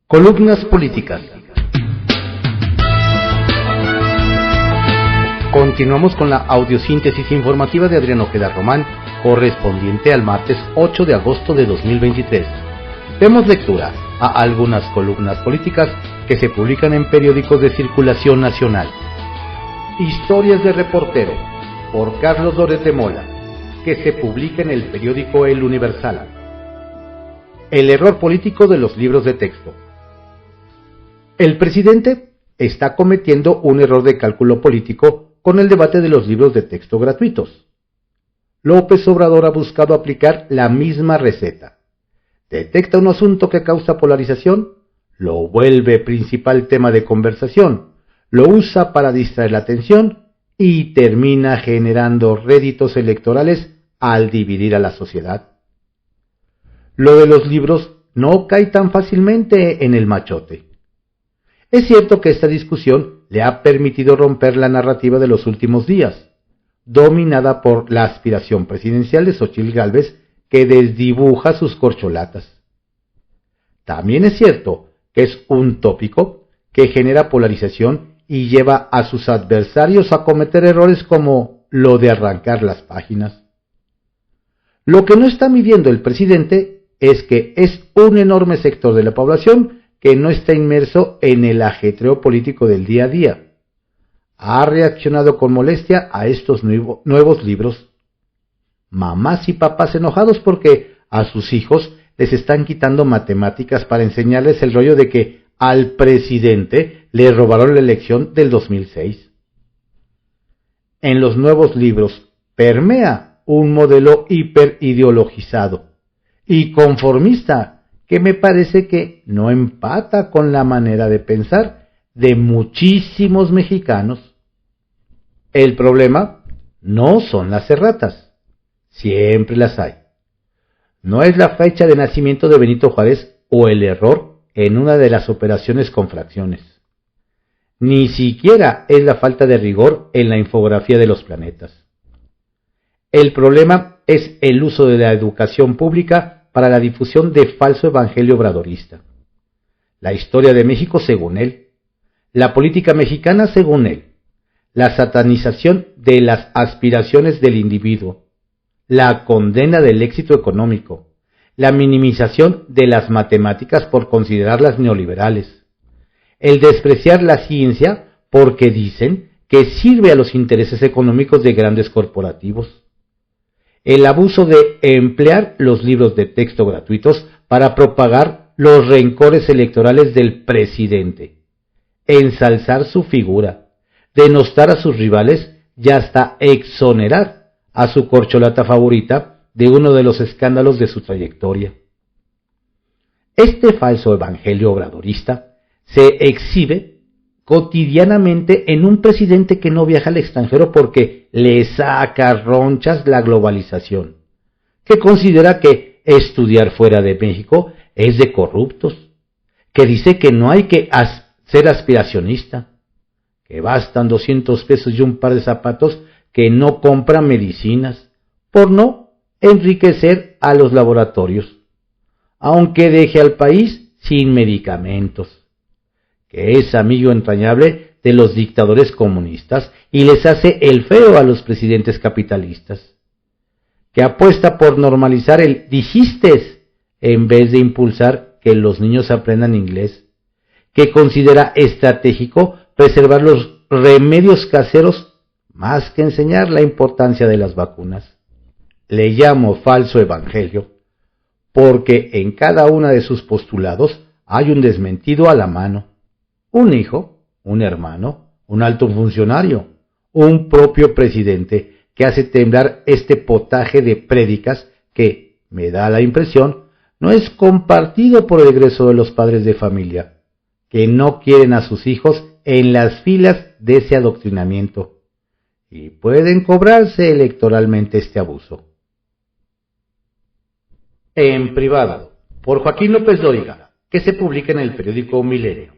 Columnas políticas. Continuamos con la audiosíntesis informativa de Adrián Ojeda Román, correspondiente al martes 8 de agosto de 2023. Demos lectura a algunas columnas políticas que se publican en periódicos de circulación nacional. Historias de reportero, por Carlos Loret de Mola, que se publica en el periódico El Universal. El error político de los libros de texto. El presidente está cometiendo un error de cálculo político con el debate de los libros de texto gratuitos. López Obrador ha buscado aplicar la misma receta. Detecta un asunto que causa polarización, lo vuelve principal tema de conversación, lo usa para distraer la atención y termina generando réditos electorales al dividir a la sociedad. Lo de los libros no cae tan fácilmente en el machote. Es cierto que esta discusión le ha permitido romper la narrativa de los últimos días, dominada por la aspiración presidencial de Xóchitl Gálvez, que desdibuja sus corcholatas. También es cierto que es un tópico que genera polarización y lleva a sus adversarios a cometer errores como lo de arrancar las páginas. Lo que no está midiendo el presidente es que es un enorme sector de la población que no está inmerso en el ajetreo político del día a día. Ha reaccionado con molestia a estos nuevos libros. Mamás y papás enojados porque a sus hijos les están quitando matemáticas para enseñarles el rollo de que al presidente le robaron la elección del 2006. En los nuevos libros permea un modelo hiperideologizado y conformista que me parece que no empata con la manera de pensar de muchísimos mexicanos. El problema no son las erratas, siempre las hay. No es la fecha de nacimiento de Benito Juárez o el error en una de las operaciones con fracciones. Ni siquiera es la falta de rigor en la infografía de los planetas. El problema es el uso de la educación pública para la difusión de falso evangelio obradorista. La historia de México según él, la política mexicana según él, la satanización de las aspiraciones del individuo, la condena del éxito económico, la minimización de las matemáticas por considerarlas neoliberales, el despreciar la ciencia porque dicen que sirve a los intereses económicos de grandes corporativos, el abuso de emplear los libros de texto gratuitos para propagar los rencores electorales del presidente, ensalzar su figura, denostar a sus rivales y hasta exonerar a su corcholata favorita de uno de los escándalos de su trayectoria. Este falso evangelio obradorista se exhibe cotidianamente en un presidente que no viaja al extranjero porque le saca ronchas la globalización, que considera que estudiar fuera de México es de corruptos, que dice que no hay que ser aspiracionista, que bastan 200 pesos y un par de zapatos, que no compra medicinas, por no enriquecer a los laboratorios, aunque deje al país sin medicamentos, que es amigo entrañable de los dictadores comunistas y les hace el feo a los presidentes capitalistas, que apuesta por normalizar el dijistes en vez de impulsar que los niños aprendan inglés, que considera estratégico preservar los remedios caseros más que enseñar la importancia de las vacunas. Le llamo falso evangelio porque en cada uno de sus postulados hay un desmentido a la mano. Un hijo, un hermano, un alto funcionario, un propio presidente que hace temblar este potaje de prédicas que, me da la impresión, no es compartido por el grueso de los padres de familia, que no quieren a sus hijos en las filas de ese adoctrinamiento y pueden cobrarse electoralmente este abuso. En privado, por Joaquín López Dóriga, que se publica en el periódico Milenio.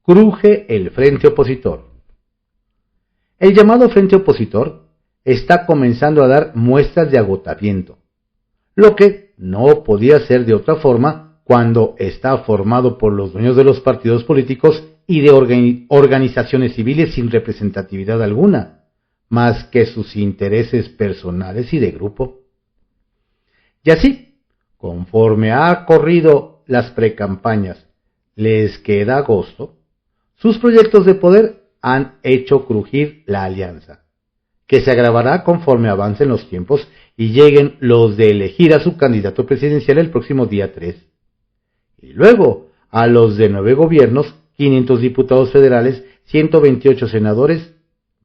Cruje el frente opositor. El llamado frente opositor está comenzando a dar muestras de agotamiento, lo que no podía ser de otra forma cuando está formado por los dueños de los partidos políticos y de organizaciones civiles sin representatividad alguna, más que sus intereses personales y de grupo. Y así, conforme ha corrido las precampañas, les queda agosto, sus proyectos de poder han hecho crujir la alianza, que se agravará conforme avancen los tiempos y lleguen los de elegir a su candidato presidencial el próximo día 3. Y luego a los de 9 gobiernos, 500 diputados federales, 128 senadores,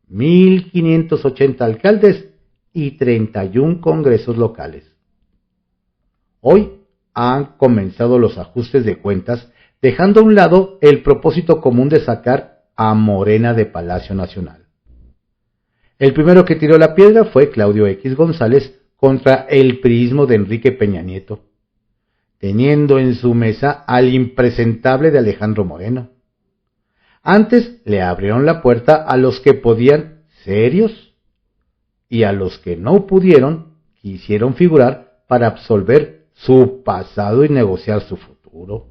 1.580 alcaldes y 31 congresos locales. Hoy han comenzado los ajustes de cuentas, dejando a un lado el propósito común de sacar a Morena de Palacio Nacional. El primero que tiró la piedra fue Claudio X González contra el priismo de Enrique Peña Nieto, teniendo en su mesa al impresentable de Alejandro Moreno. Antes le abrieron la puerta a los que podían serios y a los que no pudieron quisieron figurar para absolver su pasado y negociar su futuro.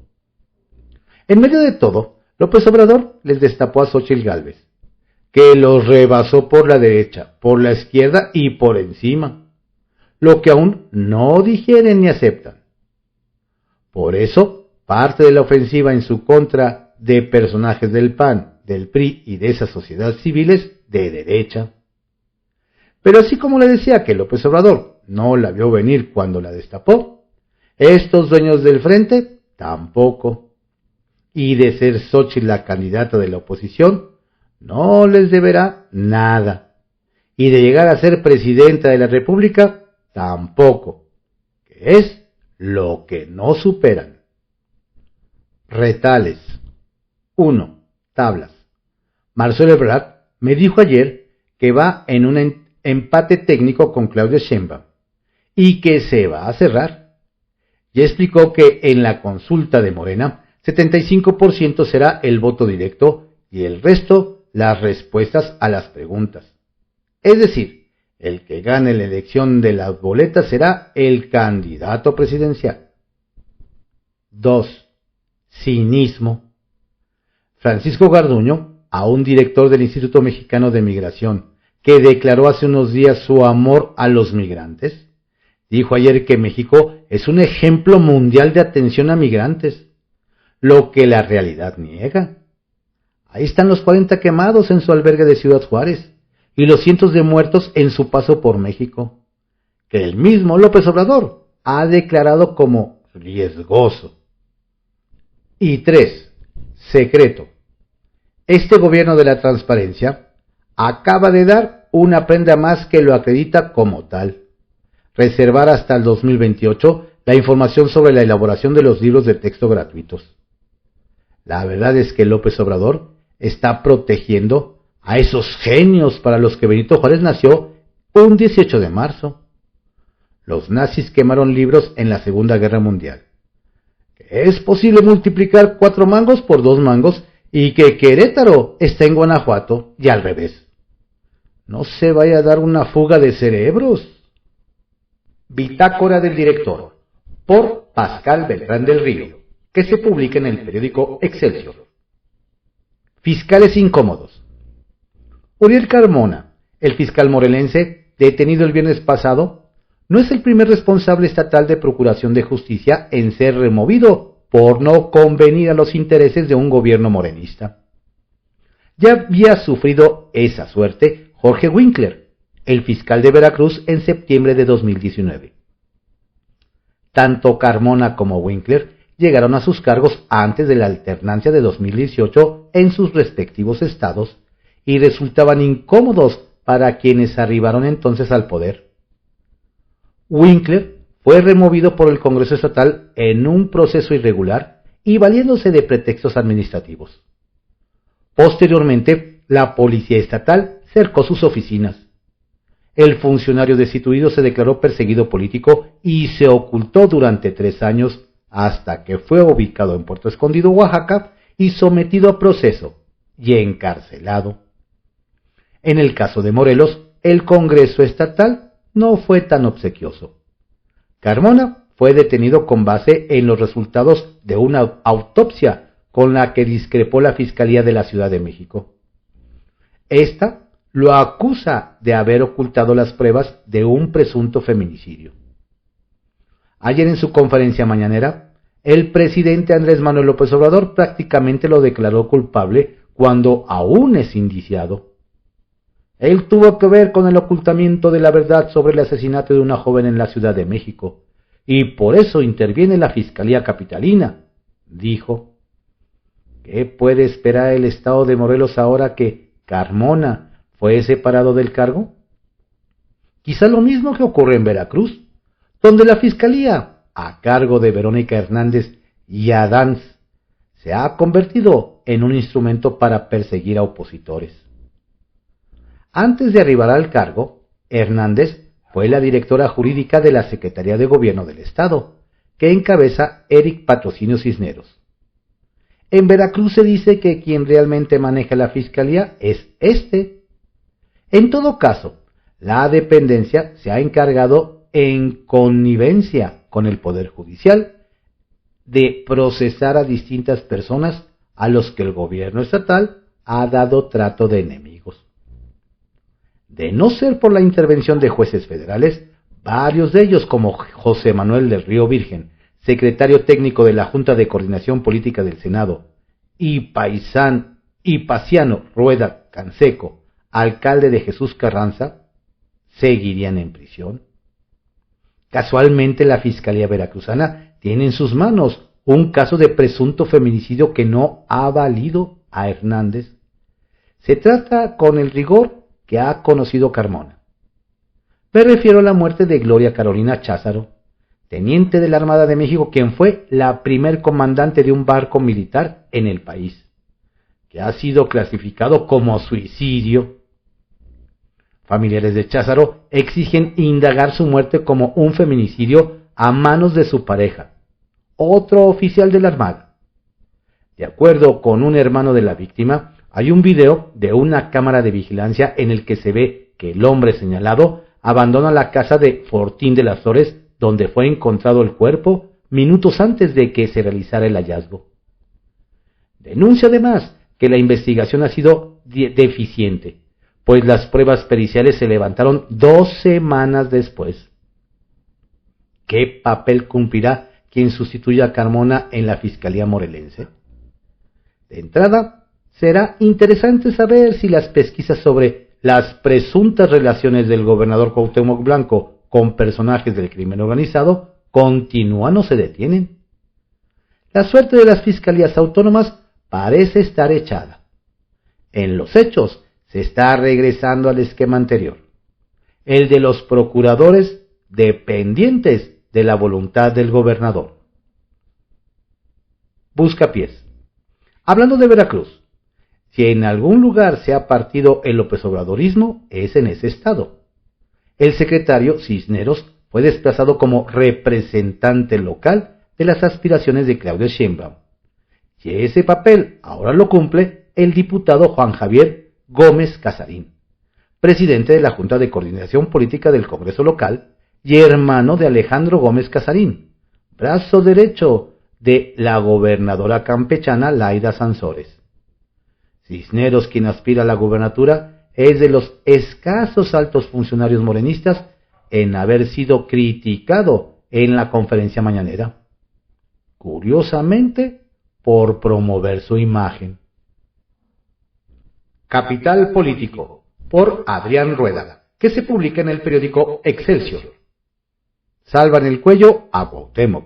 En medio de todo, López Obrador les destapó a Xóchitl Gálvez, que los rebasó por la derecha, por la izquierda y por encima, lo que aún no digieren ni aceptan. Por eso, parte de la ofensiva en su contra de personajes del PAN, del PRI y de esas sociedades civiles de derecha. Pero así como le decía que López Obrador no la vio venir cuando la destapó, estos dueños del frente tampoco. Y de ser Xóchitl la candidata de la oposición, no les deberá nada. Y de llegar a ser presidenta de la República, tampoco, que es lo que no superan. Retales. 1. Tablas. Marcelo Ebrard me dijo ayer que va en un empate técnico con Claudia Sheinbaum y que se va a cerrar. Ya explicó que en la consulta de Morena, 75% será el voto directo y el resto las respuestas a las preguntas. Es decir, el que gane la elección de las boletas será el candidato presidencial. 2. Cinismo. Francisco Garduño, a un director del Instituto Mexicano de Migración, que declaró hace unos días su amor a los migrantes, dijo ayer que México es un ejemplo mundial de atención a migrantes, lo que la realidad niega. Ahí están los 40 quemados en su albergue de Ciudad Juárez y los cientos de muertos en su paso por México, que el mismo López Obrador ha declarado como riesgoso. Y 3. Secreto. Este gobierno de la transparencia acaba de dar una prenda más que lo acredita como tal: reservar hasta el 2028 la información sobre la elaboración de los libros de texto gratuitos. La verdad es que López Obrador está protegiendo a esos genios para los que Benito Juárez nació un 18 de marzo. Los nazis quemaron libros en la Segunda Guerra Mundial. Es posible multiplicar 4 mangos por 2 mangos y que Querétaro está en Guanajuato y al revés. No se vaya a dar una fuga de cerebros. Bitácora del director, por Pascal Beltrán del Río, que se publica en el periódico Excelsior. Fiscales incómodos. Uriel Carmona, el fiscal morelense, detenido el viernes pasado, no es el primer responsable estatal de Procuración de Justicia en ser removido por no convenir a los intereses de un gobierno morenista. Ya había sufrido esa suerte Jorge Winkler, el fiscal de Veracruz, en septiembre de 2019. Tanto Carmona como Winkler llegaron a sus cargos antes de la alternancia de 2018 en sus respectivos estados y resultaban incómodos para quienes arribaron entonces al poder. Winkler fue removido por el Congreso Estatal en un proceso irregular y valiéndose de pretextos administrativos. Posteriormente, la Policía Estatal cercó sus oficinas. El funcionario destituido se declaró perseguido político y se ocultó durante 3 años hasta que fue ubicado en Puerto Escondido, Oaxaca, y sometido a proceso y encarcelado. En el caso de Morelos, el Congreso Estatal no fue tan obsequioso. Carmona fue detenido con base en los resultados de una autopsia con la que discrepó la Fiscalía de la Ciudad de México. Esta lo acusa de haber ocultado las pruebas de un presunto feminicidio. Ayer en su conferencia mañanera, el presidente Andrés Manuel López Obrador prácticamente lo declaró culpable cuando aún es indiciado. Él tuvo que ver con el ocultamiento de la verdad sobre el asesinato de una joven en la Ciudad de México, y por eso interviene la Fiscalía Capitalina, dijo. ¿Qué puede esperar el Estado de Morelos ahora que Carmona fue separado del cargo? Quizá lo mismo que ocurre en Veracruz, donde la Fiscalía, a cargo de Verónica Hernández y Adams, se ha convertido en un instrumento para perseguir a opositores. Antes de arribar al cargo, Hernández fue la directora jurídica de la Secretaría de Gobierno del Estado, que encabeza Eric Patrocinio Cisneros. En Veracruz se dice que quien realmente maneja la Fiscalía es este. En todo caso, la dependencia se ha encargado, en connivencia con el Poder Judicial, de procesar a distintas personas a los que el gobierno estatal ha dado trato de enemigos. De no ser por la intervención de jueces federales, varios de ellos, como José Manuel del Río Virgen, secretario técnico de la Junta de Coordinación Política del Senado, y Paciano Rueda Canseco, alcalde de Jesús Carranza, seguirían en prisión. Casualmente, la Fiscalía Veracruzana tiene en sus manos un caso de presunto feminicidio que no ha valido a Hernández. Se trata con el rigor que ha conocido Carmona. Me refiero a la muerte de Gloria Carolina Cházaro, teniente de la Armada de México, quien fue la primer comandante de un barco militar en el país, que ha sido clasificado como suicidio. Familiares de Cházaro exigen indagar su muerte como un feminicidio a manos de su pareja, otro oficial de la Armada. De acuerdo con un hermano de la víctima, hay un video de una cámara de vigilancia en el que se ve que el hombre señalado abandona la casa de Fortín de las Flores, donde fue encontrado el cuerpo minutos antes de que se realizara el hallazgo. Denuncia además que la investigación ha sido deficiente, pues las pruebas periciales se levantaron 2 semanas después. ¿Qué papel cumplirá quien sustituya a Carmona en la Fiscalía morelense? De entrada, será interesante saber si las pesquisas sobre las presuntas relaciones del gobernador Cuauhtémoc Blanco con personajes del crimen organizado continúan o se detienen. La suerte de las fiscalías autónomas parece estar echada. En los hechos, se está regresando al esquema anterior, el de los procuradores dependientes de la voluntad del gobernador. Buscapiés. Hablando de Veracruz, si en algún lugar se ha partido el López Obradorismo, es en ese estado. El secretario Cisneros fue desplazado como representante local de las aspiraciones de Claudia Sheinbaum, y ese papel ahora lo cumple el diputado Juan Javier Gómez Casarín, presidente de la Junta de Coordinación Política del Congreso Local y hermano de Alejandro Gómez Casarín, brazo derecho de la gobernadora campechana Laida Sansores. Cisneros, quien aspira a la gubernatura, es de los escasos altos funcionarios morenistas en haber sido criticado en la conferencia mañanera, curiosamente por promover su imagen. Capital Político, por Adrián Rueda, que se publica en el periódico Excelsior. Salvan el cuello a Cuauhtémoc.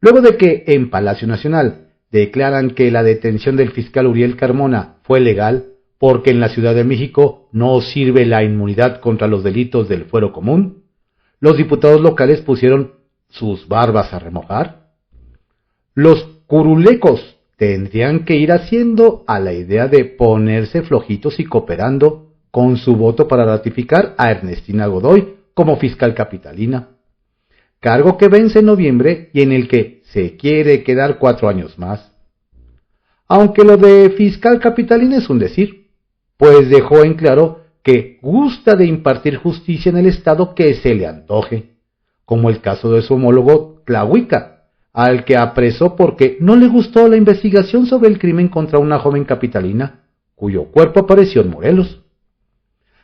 Luego de que en Palacio Nacional declaran que la detención del fiscal Uriel Carmona fue legal porque en la Ciudad de México no sirve la inmunidad contra los delitos del fuero común, los diputados locales pusieron sus barbas a remojar. Los curulecos tendrían que ir haciendo a la idea de ponerse flojitos y cooperando con su voto para ratificar a Ernestina Godoy como fiscal capitalina, cargo que vence en noviembre y en el que se quiere quedar 4 años más. Aunque lo de fiscal capitalina es un decir, pues dejó en claro que gusta de impartir justicia en el estado que se le antoje, como el caso de su homólogo Tlahuica, al que apresó porque no le gustó la investigación sobre el crimen contra una joven capitalina, cuyo cuerpo apareció en Morelos.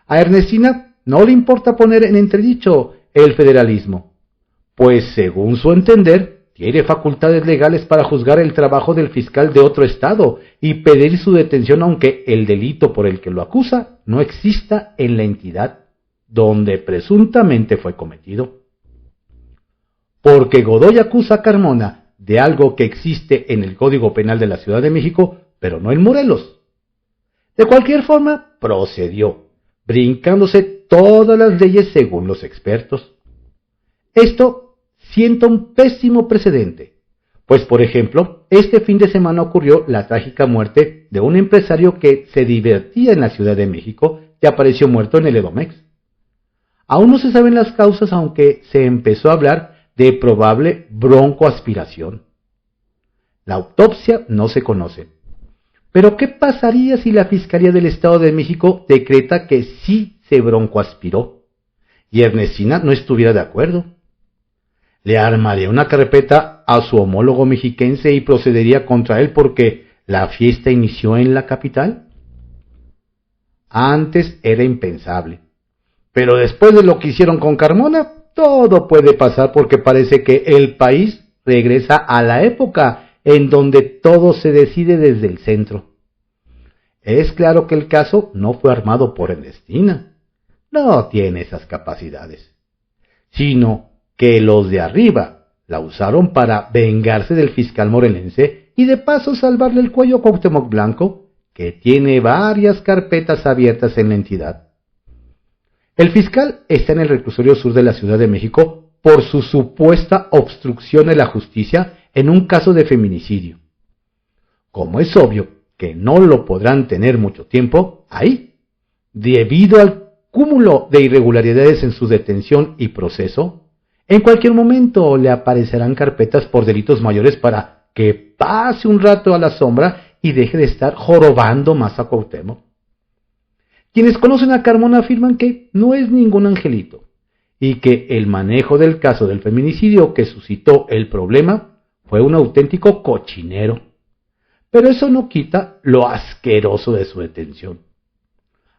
A Ernestina no le importa poner en entredicho el federalismo, pues según su entender, tiene facultades legales para juzgar el trabajo del fiscal de otro estado y pedir su detención aunque el delito por el que lo acusa no exista en la entidad donde presuntamente fue cometido. Porque Godoy acusa a Carmona de algo que existe en el Código Penal de la Ciudad de México, pero no en Morelos. De cualquier forma, procedió, brincándose todas las leyes según los expertos. Esto sienta un pésimo precedente, pues por ejemplo, este fin de semana ocurrió la trágica muerte de un empresario que se divertía en la Ciudad de México y apareció muerto en el Edomex. Aún no se saben las causas, aunque se empezó a hablar de probable broncoaspiración. La autopsia no se conoce. Pero ¿qué pasaría si la Fiscalía del Estado de México decreta que sí se broncoaspiró y Ernestina no estuviera de acuerdo? ¿Le armaría una carpeta a su homólogo mexiquense y procedería contra él porque la fiesta inició en la capital? Antes era impensable, pero después de lo que hicieron con Carmona, todo puede pasar porque parece que el país regresa a la época en donde todo se decide desde el centro. Es claro que el caso no fue armado por Ernestina, no tiene esas capacidades, sino que los de arriba la usaron para vengarse del fiscal morelense y de paso salvarle el cuello a Cuauhtémoc Blanco, que tiene varias carpetas abiertas en la entidad. El fiscal está en el reclusorio sur de la Ciudad de México por su supuesta obstrucción de la justicia en un caso de feminicidio. Como es obvio que no lo podrán tener mucho tiempo ahí, debido al cúmulo de irregularidades en su detención y proceso, en cualquier momento le aparecerán carpetas por delitos mayores para que pase un rato a la sombra y deje de estar jorobando más a Cuauhtémoc. Quienes conocen a Carmona afirman que no es ningún angelito y que el manejo del caso del feminicidio que suscitó el problema fue un auténtico cochinero. Pero eso no quita lo asqueroso de su detención.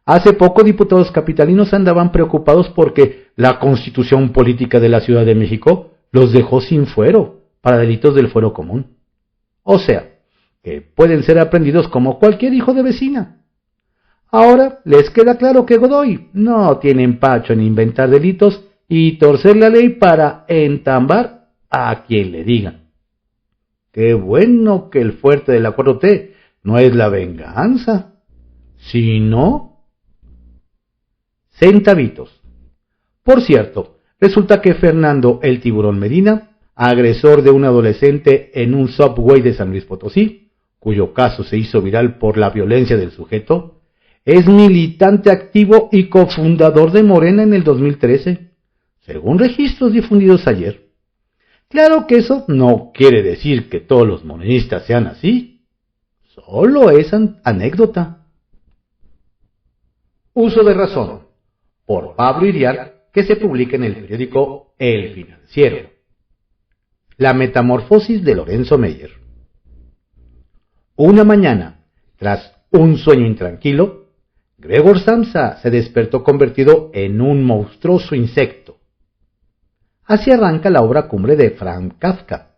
Hace poco diputados capitalinos andaban preocupados porque la Constitución Política de la Ciudad de México los dejó sin fuero para delitos del fuero común. O sea, que pueden ser aprendidos como cualquier hijo de vecina. Ahora les queda claro que Godoy no tiene empacho en inventar delitos y torcer la ley para entambar a quien le digan. Qué bueno que el fuerte de la 4T no es la venganza, sino centavitos. Por cierto, resulta que Fernando el Tiburón Medina, agresor de un adolescente en un subway de San Luis Potosí, cuyo caso se hizo viral por la violencia del sujeto, es militante activo y cofundador de Morena en el 2013, según registros difundidos ayer. Claro que eso no quiere decir que todos los morenistas sean así, solo es anécdota. Uso de razón, por Pablo Iriar, que se publica en el periódico El Financiero. La metamorfosis de Lorenzo Meyer. Una mañana, tras un sueño intranquilo, Gregor Samsa se despertó convertido en un monstruoso insecto. Así arranca la obra cumbre de Franz Kafka.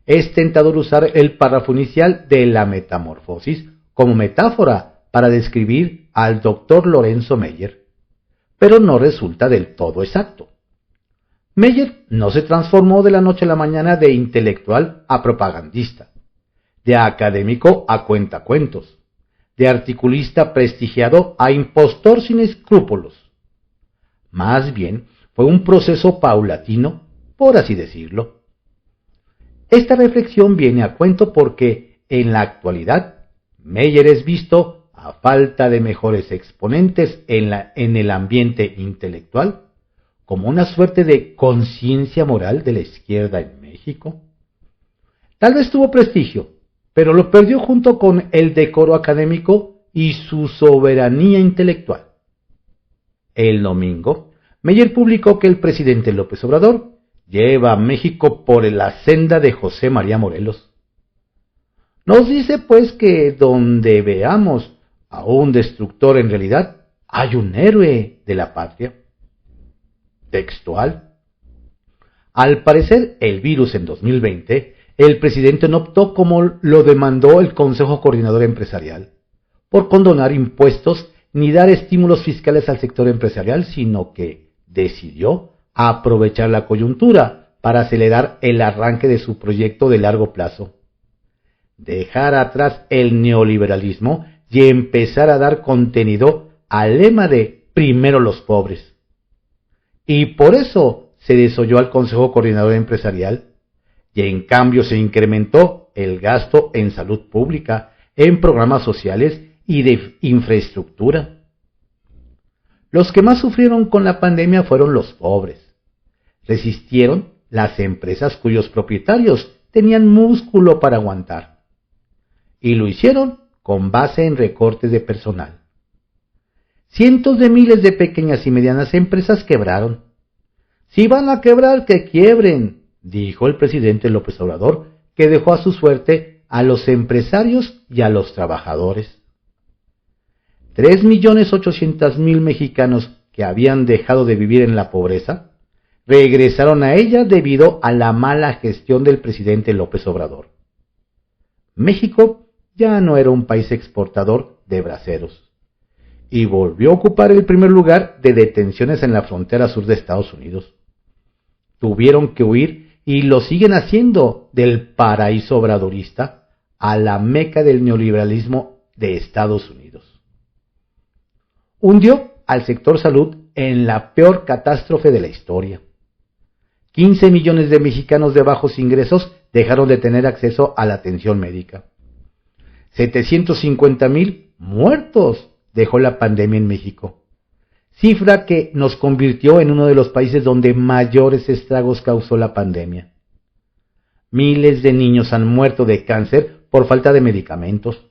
Es tentador usar el párrafo inicial de la metamorfosis como metáfora para describir al doctor Lorenzo Meyer, pero no resulta del todo exacto. Meyer no se transformó de la noche a la mañana de intelectual a propagandista, de académico a cuentacuentos, de articulista prestigiado a impostor sin escrúpulos. Más bien, fue un proceso paulatino, por así decirlo. Esta reflexión viene a cuento porque, en la actualidad, Meyer es visto, a falta de mejores exponentes en el ambiente intelectual, como una suerte de conciencia moral de la izquierda en México. Tal vez tuvo prestigio, pero lo perdió junto con el decoro académico y su soberanía intelectual. El domingo, Meyer publicó que el presidente López Obrador lleva a México por la senda de José María Morelos. Nos dice pues que donde veamos a un destructor en realidad hay un héroe de la patria. Textual. Al parecer, el virus en 2020, el presidente no optó como lo demandó el Consejo Coordinador Empresarial, por condonar impuestos ni dar estímulos fiscales al sector empresarial, sino que decidió aprovechar la coyuntura para acelerar el arranque de su proyecto de largo plazo. Dejar atrás el neoliberalismo y empezar a dar contenido al lema de primero los pobres. Y por eso se desoyó al Consejo Coordinador Empresarial y en cambio se incrementó el gasto en salud pública, en programas sociales y de infraestructura. Los que más sufrieron con la pandemia fueron los pobres. Resistieron las empresas cuyos propietarios tenían músculo para aguantar. Y lo hicieron con base en recortes de personal. Cientos de miles de pequeñas y medianas empresas quebraron. Si van a quebrar, que quiebren, dijo el presidente López Obrador, que dejó a su suerte a los empresarios y a los trabajadores. 3.800.000 mexicanos que habían dejado de vivir en la pobreza regresaron a ella debido a la mala gestión del presidente López Obrador. México ya no era un país exportador de braseros y volvió a ocupar el primer lugar de detenciones en la frontera sur de Estados Unidos. Tuvieron que huir y lo siguen haciendo del paraíso obradorista a la meca del neoliberalismo de Estados Unidos. Hundió al sector salud en la peor catástrofe de la historia. 15 millones de mexicanos de bajos ingresos dejaron de tener acceso a la atención médica. 750,000 muertos dejó la pandemia en México, cifra que nos convirtió en uno de los países donde mayores estragos causó la pandemia. Miles de niños han muerto de cáncer por falta de medicamentos.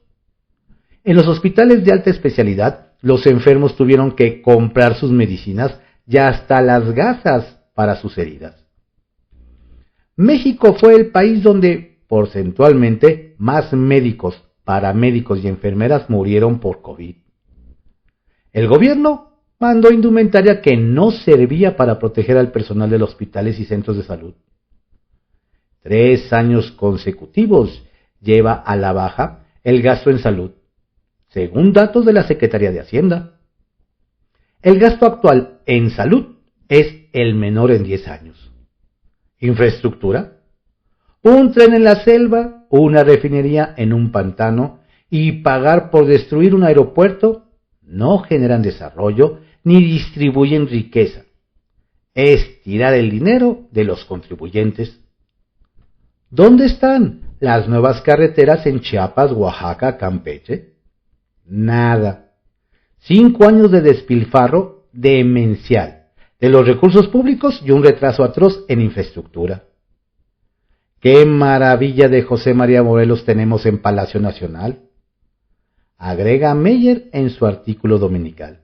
En los hospitales de alta especialidad, los enfermos tuvieron que comprar sus medicinas y hasta las gasas para sus heridas. México fue el país donde, porcentualmente, más médicos, paramédicos y enfermeras murieron por COVID. El gobierno mandó indumentaria que no servía para proteger al personal de los hospitales y centros de salud. 3 años consecutivos lleva a la baja el gasto en salud, según datos de la Secretaría de Hacienda. El gasto actual en salud es el menor en 10 años. Infraestructura: un tren en la selva, una refinería en un pantano y pagar por destruir un aeropuerto no generan desarrollo ni distribuyen riqueza. Es tirar el dinero de los contribuyentes. ¿Dónde están las nuevas carreteras en Chiapas, Oaxaca, Campeche? Nada. 5 años de despilfarro demencial de los recursos públicos y un retraso atroz en infraestructura. ¡Qué maravilla de José María Morelos tenemos en Palacio Nacional!, agrega Meyer en su artículo dominical.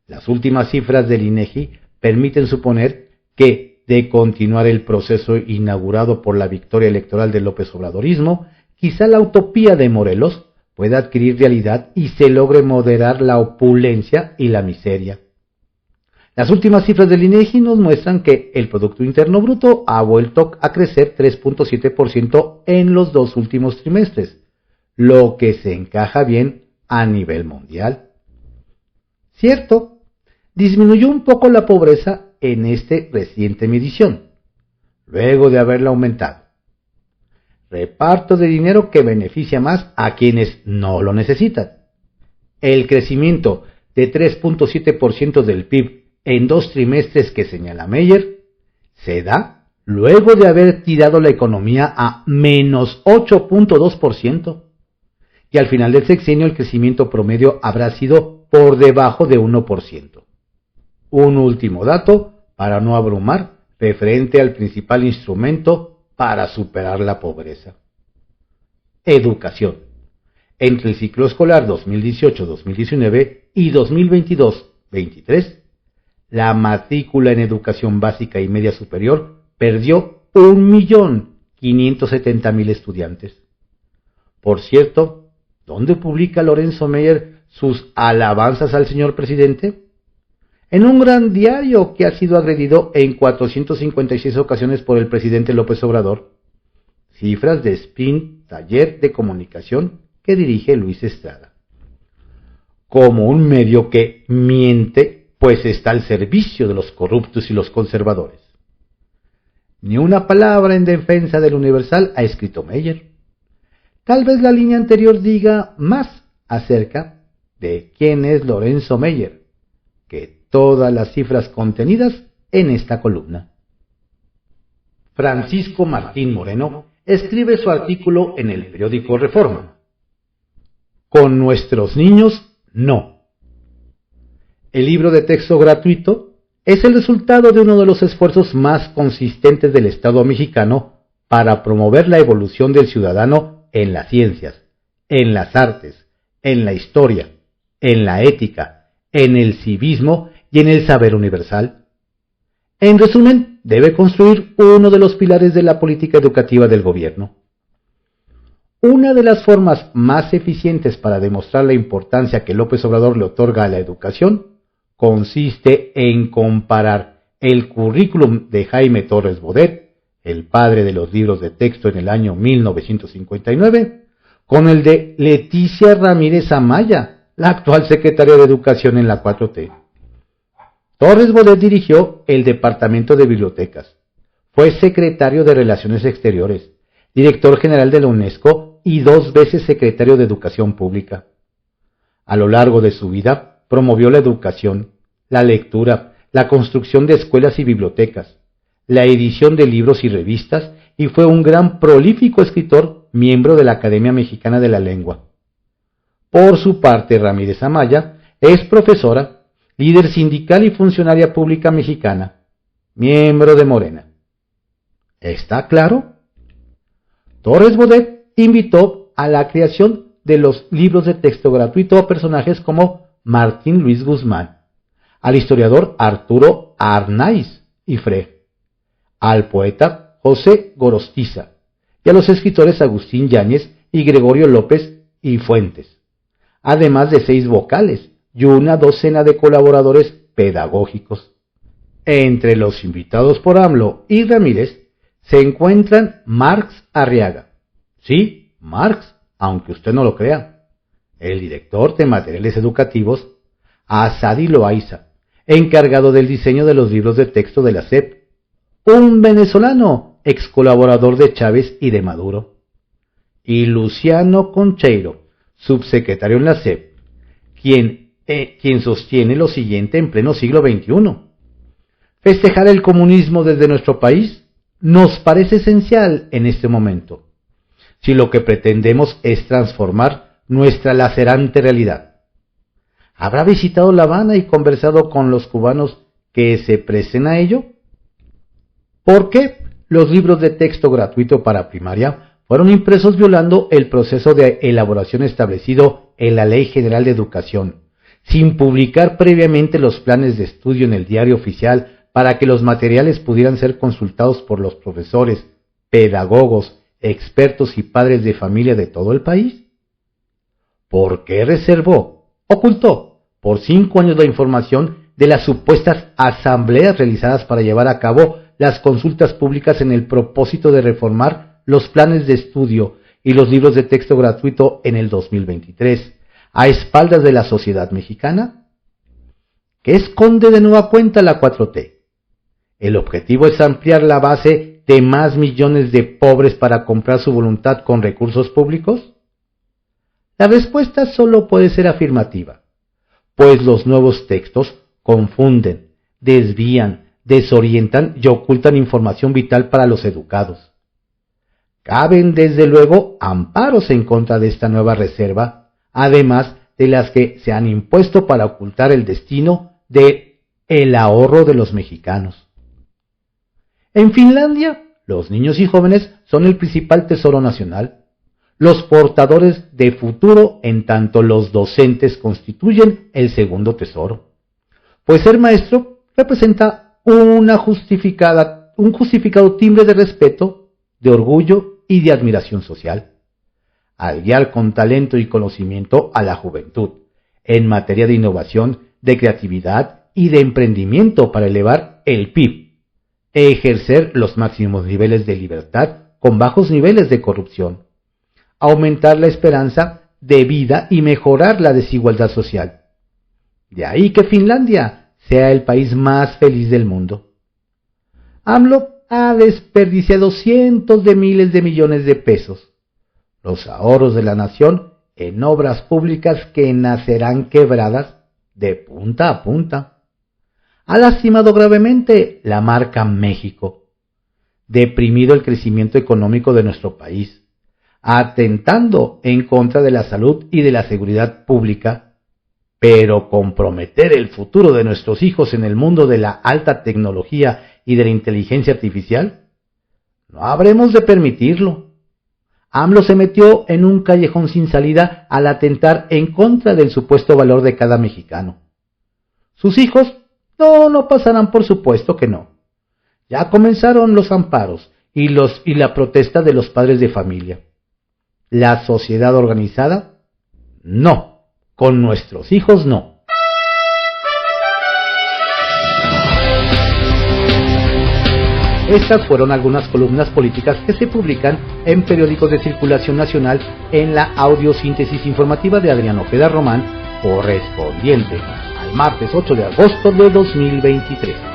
Las últimas cifras del INEGI permiten suponer que, de continuar el proceso inaugurado por la victoria electoral del López Obradorismo, quizá la utopía de Morelos pueda adquirir realidad y se logre moderar la opulencia y la miseria. Las últimas cifras del INEGI nos muestran que el Producto Interno Bruto ha vuelto a crecer 3.7% en los 2 últimos trimestres, lo que se encaja bien a nivel mundial. Cierto, disminuyó un poco la pobreza en esta reciente medición, luego de haberla aumentado. Reparto de dinero que beneficia más a quienes no lo necesitan. El crecimiento de 3.7% del PIB en 2 trimestres que señala Meyer se da luego de haber tirado la economía a menos 8.2%. Y al final del sexenio el crecimiento promedio habrá sido por debajo de 1%. Un último dato para no abrumar referente al principal instrumento para superar la pobreza. Educación. Entre el ciclo escolar 2018-2019 y 2022-23, la matrícula en educación básica y media superior perdió 1.570.000 estudiantes. Por cierto, ¿dónde publica Lorenzo Meyer sus alabanzas al señor presidente? En un gran diario que ha sido agredido en 456 ocasiones por el presidente López Obrador. Cifras de Sprint, taller de comunicación que dirige Luis Estrada. Como un medio que miente, pues está al servicio de los corruptos y los conservadores. Ni una palabra en defensa del Universal ha escrito Meyer. Tal vez la línea anterior diga más acerca de quién es Lorenzo Meyer que todas las cifras contenidas en esta columna. Francisco Martín Moreno escribe su artículo en el periódico Reforma. Con nuestros niños, no. El libro de texto gratuito es el resultado de uno de los esfuerzos más consistentes del Estado mexicano para promover la evolución del ciudadano en las ciencias, en las artes, en la historia, en la ética, en el civismo y en el saber universal. En resumen, debe construir uno de los pilares de la política educativa del gobierno. Una de las formas más eficientes para demostrar la importancia que López Obrador le otorga a la educación consiste en comparar el currículum de Jaime Torres Bodet, el padre de los libros de texto en el año 1959, con el de Leticia Ramírez Amaya, la actual secretaria de Educación en la 4T. Torres Bodet dirigió el Departamento de Bibliotecas, fue secretario de Relaciones Exteriores, director general de la UNESCO y 2 veces secretario de Educación Pública. A lo largo de su vida, promovió la educación, la lectura, la construcción de escuelas y bibliotecas, la edición de libros y revistas y fue un gran prolífico escritor, miembro de la Academia Mexicana de la Lengua. Por su parte, Ramírez Amaya es profesora, líder sindical y funcionaria pública mexicana, miembro de Morena. ¿Está claro? Torres Bodet invitó a la creación de los libros de texto gratuito a personajes como Martín Luis Guzmán, al historiador Arturo Arnaiz y Frey, al poeta José Gorostiza y a los escritores Agustín Yáñez y Gregorio López y Fuentes, además de 6 vocales y una docena de colaboradores pedagógicos. Entre los invitados por AMLO y Ramírez se encuentran Marx Arriaga. Sí, Marx, aunque usted no lo crea. El director de materiales educativos, Asadi Loaiza, encargado del diseño de los libros de texto de la SEP. Un venezolano, ex colaborador de Chávez y de Maduro. Y Luciano Concheiro, subsecretario en la SEP, quien sostiene lo siguiente en pleno siglo XXI. Festejar el comunismo desde nuestro país nos parece esencial en este momento, si lo que pretendemos es transformar nuestra lacerante realidad. ¿Habrá visitado La Habana y conversado con los cubanos que se presten a ello? ¿Por qué los libros de texto gratuito para primaria fueron impresos violando el proceso de elaboración establecido en la Ley General de Educación, sin publicar previamente los planes de estudio en el diario oficial para que los materiales pudieran ser consultados por los profesores, pedagogos, expertos y padres de familia de todo el país? ¿Por qué ocultó por 5 años la información de las supuestas asambleas realizadas para llevar a cabo las consultas públicas en el propósito de reformar los planes de estudio y los libros de texto gratuito en el 2023, a espaldas de la sociedad mexicana? ¿Qué esconde de nueva cuenta la 4T? ¿El objetivo es ampliar la base de más millones de pobres para comprar su voluntad con recursos públicos? La respuesta solo puede ser afirmativa, pues los nuevos textos confunden, desvían, desorientan y ocultan información vital para los educados. Caben desde luego amparos en contra de esta nueva reserva, además de las que se han impuesto para ocultar el destino del ahorro de los mexicanos. En Finlandia, los niños y jóvenes son el principal tesoro nacional, los portadores de futuro, en tanto los docentes constituyen el segundo tesoro. Pues ser maestro representa un justificado timbre de respeto, de orgullo y de admiración social. Al guiar con talento y conocimiento a la juventud en materia de innovación, de creatividad y de emprendimiento para elevar el PIB, ejercer los máximos niveles de libertad con bajos niveles de corrupción, aumentar la esperanza de vida y mejorar la desigualdad social. De ahí que Finlandia sea el país más feliz del mundo. AMLO ha desperdiciado cientos de miles de millones de pesos, los ahorros de la nación, en obras públicas que nacerán quebradas de punta a punta. Ha lastimado gravemente la marca México, deprimido el crecimiento económico de nuestro país, atentando en contra de la salud y de la seguridad pública, pero comprometer el futuro de nuestros hijos en el mundo de la alta tecnología y de la inteligencia artificial, no habremos de permitirlo. AMLO se metió en un callejón sin salida al atentar en contra del supuesto valor de cada mexicano. Sus hijos no pasarán, por supuesto que no. Ya comenzaron los amparos y la protesta de los padres de familia. La sociedad organizada, no. Con nuestros hijos, no. Estas fueron algunas columnas políticas que se publican en periódicos de circulación nacional en la audiosíntesis informativa de Adrián Ojeda Román, correspondiente al martes 8 de agosto de 2023.